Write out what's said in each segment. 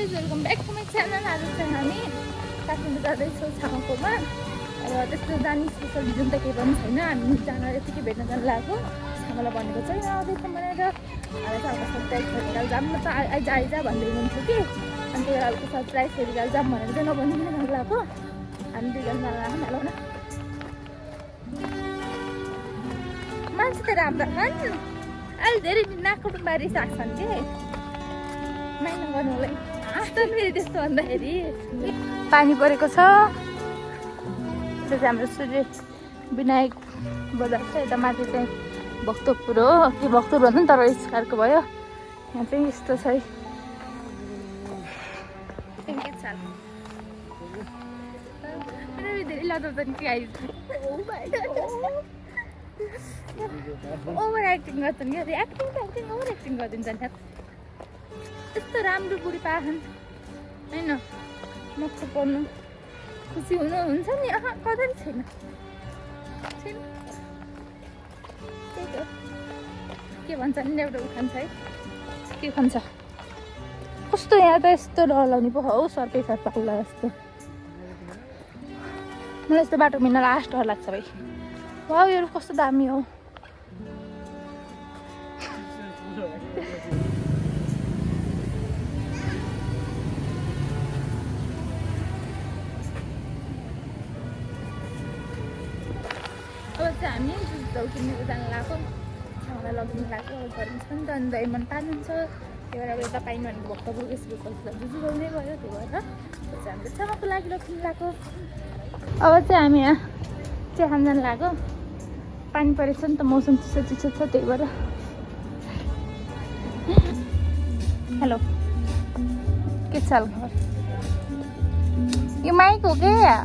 Guys welcome back to my channel. आज चाहिँ हामी काठमाडौँ जाँदैछौँ छामाकोमा। अब त्यस्तो जाने स्पेसल रिजन त केही पनि छैन, हामी जान यतिकै भेट्न जानु लाग्यो। छामालाई भनेको चाहिँ आउँदैछौँ भनेर अहिले चाहिँ हल्का सरप्राइज फेरिकाल जाऊँ न त आइज आइज भन्दै हुनुहुन्थ्यो कि, अनि त्यही भएर हल्का सरप्राइज फेरिकाल जाऊँ भनेर चाहिँ नभनिकन जानु लाग्यो। हामी दुईजना जानु लाग्यो न। मान्छे त राम्रो छन्, अहिले धेरै नाकको बारी साक्छन् कि माइना गर्नुलाई आस्था फेरि त्यस्तो भन्दाखेरि पानी परेको छ। त्यो चाहिँ हाम्रो सूर्य विनायक बजार छ, यता माथि चाहिँ भक्तपुर हो कि भक्तपुर भन्दा नि तर स्कारको भयो। यहाँ चाहिँ यस्तो छ है, धेरै लजाउँछन् कि आइज ओभर एक्टिङ गर्छन् कि, एक्टिङ त एक्टिङ ओभर एक्टिङ गरिदिन्छन् क्या। यस्तो राम्रो बुढी पाखन् होइन, मक्क पर्नु खुसी हुनु हुन्छ नि, कदर छैन। त्यही त के भन्छ नि, एउटा उखान छ है, के भन्छ कस्तो यहाँ त यस्तो डरलाउने पो हौ, सर्पै सर्पाल्ला जस्तो। मलाई यस्तो बाटो हिँड्न लास्ट डर लाग्छ भाइ। वा यो कस्तो दामी हो। अब चाहिँ हामी जुसहरू किनेर जानु लाग्यो, छाउलाई लगिनु लाग्यो। अब घरमा पनि त अनि दही मन पार्नुहुन्छ, त्यही भएर अब यता पाइनु भनेको भक्तपुरको स्पेसल जुजु गाउनै भयो। त्यही भएर चाहिँ हाम्रो छामाको लागि लगिनु लाग्यो। अब चाहिँ हामी यहाँ चिया खान जानु लाग्यो। पानी परेछ नि त, मौसम चिसो चिसो छ, त्यही भएर। हेलो, के छ खबर? यो माइक हो क्या?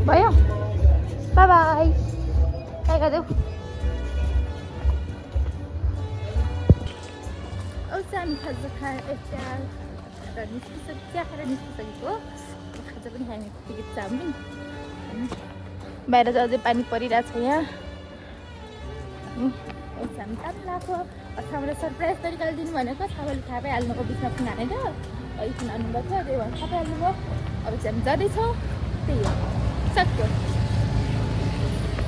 भयो, बाई बाई, काय गरिदेऊ। अब चाहिँ हामी खाजा खाएर चिया खाएर निस्किसकेको। खाजा पनि खाने बित्तिकै चाउमिन, बाहिर चाहिँ अझै पानी परिरहेको छ यहाँ। हामी जानु लाग्यो। छामालाई सरप्राइज तरिकाले दिनु भनेको, छामाले थाहा पाइहाल्नुको बिचमा फोन हानेर एकछिन आउनुभएको थियो, त्यही भएर थाहा पाइहाल्नुभयो। अब चाहिँ हामी जाँदैछौँ, त्यही हो सक्यो।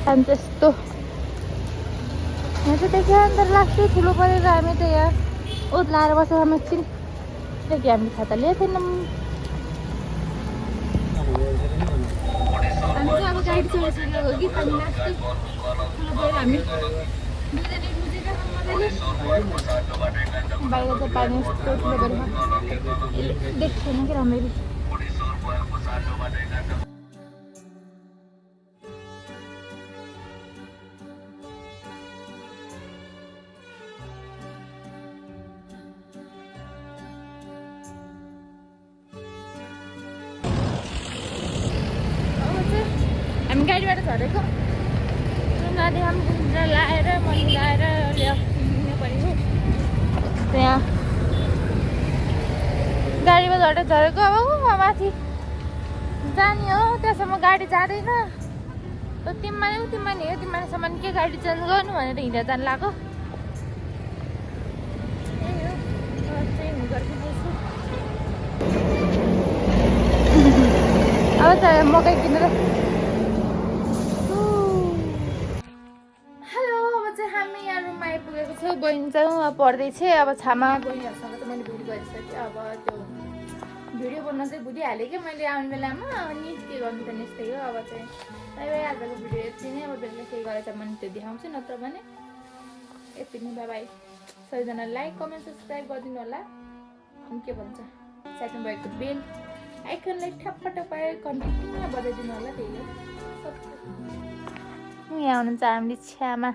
अन्त यस्तो यहाँ चाहिँ देखियो अन्त लाग्थ्यो ठुलो परेर हामी त यहाँ ओत लाएर बसेर हामी एकछिन कि हामीले खाता लिएको थिएनौँ। हामी चाहिँ अब गाडी चढिसकेको हो कि पानी लाग्थ्यो ठुलो परेर हामी बाहिर चाहिँ पानी यस्तो ठुलो परेर देख्छ छैन कि राम्ररी। हामी गाडीबाट झरेको गाडी लाएर मैले लाएर ल्याउनु पऱ्यो। त्यहाँ गाडीमा झरेको अब माथि जाने हो, त्यहाँसम्म गाडी जाँदैन। तिमीमा नि हो, तिमीसम्म के गाडी चेन्ज गर्नु भनेर हिँडेर जानु लाग्यो। अब चाहिँ मकै किनेर हामी यहाँ रुममा आइपुगेको छौँ। बहिनी चाहिँ अब पढ्दैछ। अब छामा बहिनीहरूसँग त मैले भिडियो गरिसकेँ। अब त्यो भिडियो बन्न चाहिँ बुझिहालेँ कि मैले आउने बेलामा, अनि के गर्नु त यस्तै हो। अब चाहिँ आजको भिडियो यति नै। अब बेलुका केही गरेर चाहिँ मैले त्यो देखाउँछु, नत्र भने यति नै। By by. सबैजना लाइक कमेन्ट सब्सक्राइब गरिदिनु होला। अनि के भन्छ साथमा भएको बेल आइकनलाई ठ्याप्प टप्प कन्टिन्यू बजाइदिनु होला त्यही हो यहाँ हुनुहुन्छ हामीले छ्यामा